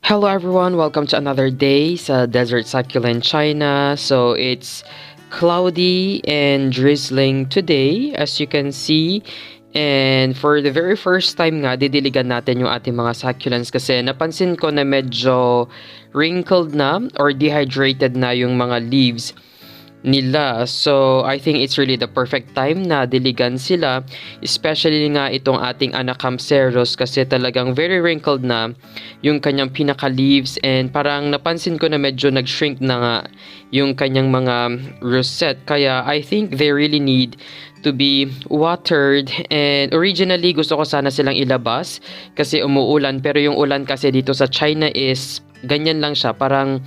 Hello everyone, welcome to another day sa Desert Succulent China. So it's cloudy and drizzling today as you can see. And for the very first time nga, didiligan natin yung ating mga succulents kasi napansin ko na medyo wrinkled na or dehydrated na yung mga leaves nila. So, I think it's really the perfect time na diligan sila. Especially nga itong ating Anacampseros kasi talagang very wrinkled na yung kanyang pinaka-leaves and parang napansin ko na medyo nag-shrink na nga yung kanyang mga rosette. Kaya I think they really need to be watered and originally gusto ko sana silang ilabas kasi umuulan pero yung ulan kasi dito sa China is ganyan lang siya, parang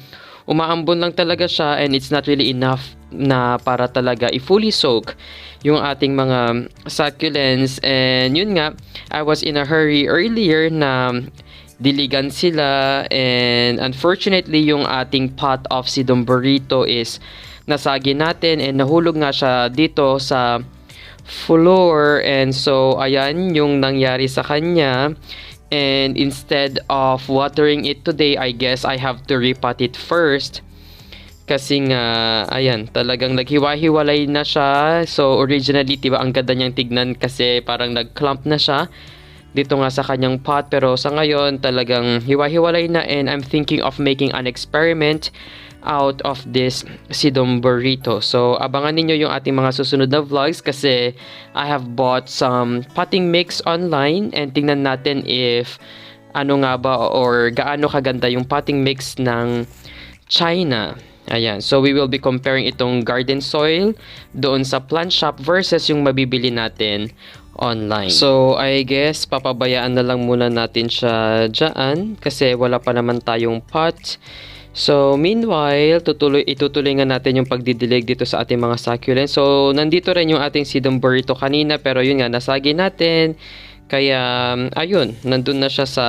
umaambon lang talaga siya and it's not really enough na para talaga i-fully soak yung ating mga succulents. And yun nga, I was in a hurry earlier na diligan sila and unfortunately yung ating pot of Sidom burrito is nasagi natin and nahulog nga siya dito sa floor and so ayan yung nangyari sa kanya. And instead of watering it today, I guess I have to repot it first. Kasi nga, ayan, talagang naghiwa-hiwalay na siya. So, originally, diba, ang ganda niyang tignan kasi parang nag-clump na siya dito nga sa kanyang pot. Pero sa ngayon, talagang hiwa-hiwalay na and I'm thinking of making an experiment out of this Sidom burrito. So, abangan ninyo yung ating mga susunod na vlogs kasi I have bought some potting mix online and tingnan natin if ano nga ba or gaano kaganda yung potting mix ng China. Ayan, so we will be comparing itong garden soil doon sa plant shop versus yung mabibili natin online. So, I guess papabayaan na lang muna natin siya dyan kasi wala pa naman tayong pot. So, meanwhile, itutuloy nga natin yung pagdidilig dito sa ating mga succulents. So, nandito rin yung ating Sidom burrito kanina pero yun nga, nasagi natin. Kaya, ayun, nandun na siya sa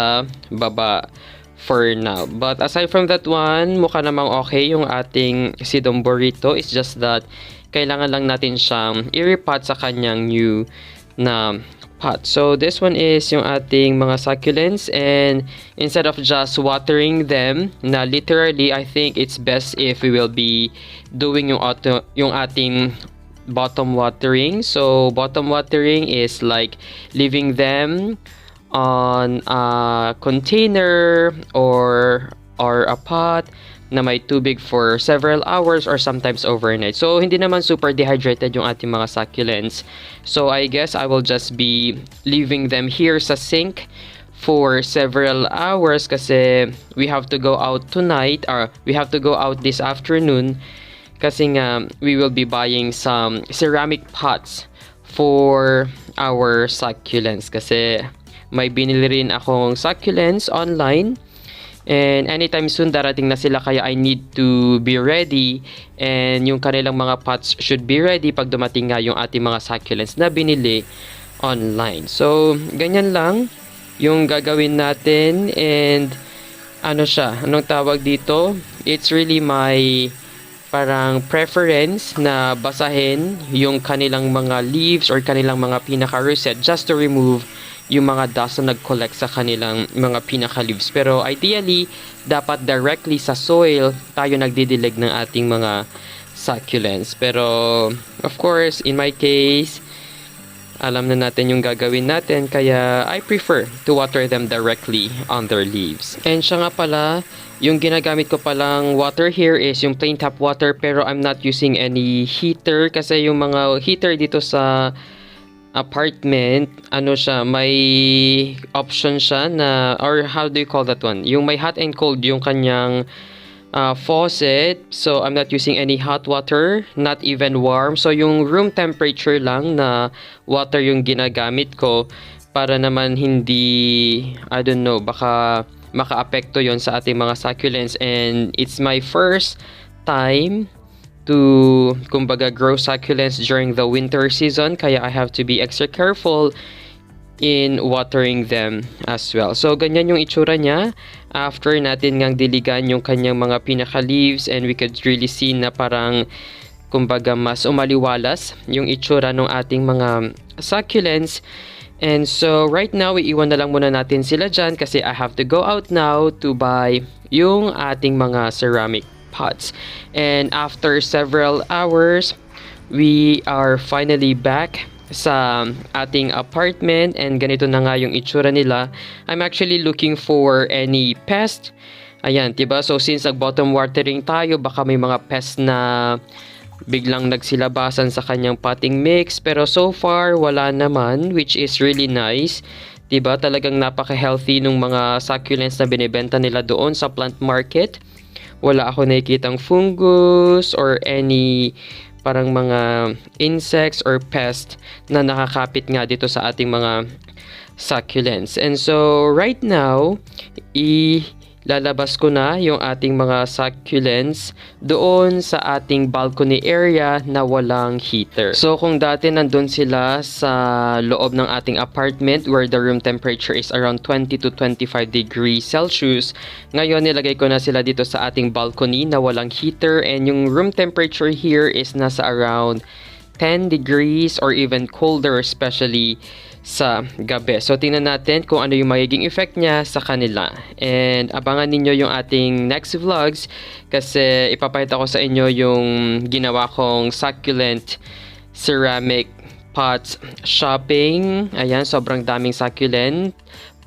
baba for now. But aside from that one, mukha namang okay yung ating Sidom burrito. It's just that kailangan lang natin siyang i-repot sa kanyang new na pot. So this one is yung ating mga succulents and instead of just watering them na literally, I think it's best if we will be doing yung ating bottom watering. So bottom watering is like leaving them on a container or a pot na may tubig for several hours or sometimes overnight. So, hindi naman super dehydrated yung ating mga succulents. So, I guess I will just be leaving them here sa sink for several hours kasi we have to go out tonight or we have to go out this afternoon kasi nga we will be buying some ceramic pots for our succulents kasi may binili rin akong succulents online. And anytime soon darating na sila kaya I need to be ready and yung kanilang mga pots should be ready pag dumating nga yung ating mga succulents na binili online. So, ganyan lang yung gagawin natin and anong tawag dito? It's really my parang preference na basahin yung kanilang mga leaves or kanilang mga pinaka-rosette just to remove yung mga dust na nag-collect sa kanilang mga pinaka-leaves. Pero ideally, dapat directly sa soil tayo nagdidilig ng ating mga succulents. Pero, of course, in my case, alam na natin yung gagawin natin, kaya I prefer to water them directly on their leaves. And siya nga pala, yung ginagamit ko palang water here is yung plain tap water pero I'm not using any heater kasi yung mga heater dito sa apartment, may option siya na, or how do you call that one? Yung may hot and cold yung kanyang faucet. So, I'm not using any hot water, not even warm. So, yung room temperature lang na water yung ginagamit ko para naman hindi, I don't know, baka maka-apekto yon sa ating mga succulents. And it's my first time to kumbaga grow succulents during the winter season kaya I have to be extra careful in watering them as well. So ganyan yung itsura niya after natin ngang diligan yung kanyang mga pinaka leaves and we could really see na parang kumbaga mas umaliwalas yung itsura ng ating mga succulents And so right now, iiwan na lang muna natin sila dyan kasi I have to go out now to buy yung ating mga ceramic pots. And after several hours, we are finally back sa ating apartment and ganito na nga yung itsura nila. I'm actually looking for any pest. Ayan, diba? So since nag-bottom watering tayo, baka may mga pest na biglang nagsilabasan sa kanyang potting mix. Pero so far, wala naman, which is really nice. Diba? Talagang napaka-healthy nung mga succulents na binibenta nila doon sa plant market. Wala ako nakikitang fungus or any parang mga insects or pest na nakakapit nga dito sa ating mga succulents. And so, right now, lalabas ko na yung ating mga succulents doon sa ating balcony area na walang heater. So kung dati nandun sila sa loob ng ating apartment where the room temperature is around 20 to 25 degrees Celsius, ngayon nilagay ko na sila dito sa ating balcony na walang heater and yung room temperature here is nasa around 10 degrees or even colder, especially sa gabi. So, tingnan natin kung ano yung magiging effect niya sa kanila. And abangan ninyo yung ating next vlogs kasi ipapakita ko sa inyo yung ginawa kong succulent ceramic pots shopping. Ayan, sobrang daming succulent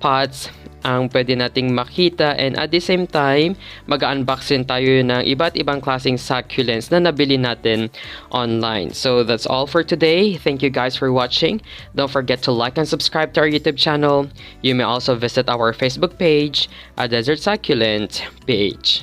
pots ang pwede nating makita and at the same time, mag-unbox din tayo ng iba't ibang klaseng succulents na nabili natin online. So that's all for today. Thank you guys for watching. Don't forget to like and subscribe to our YouTube channel. You may also visit our Facebook page, A Desert Succulent page.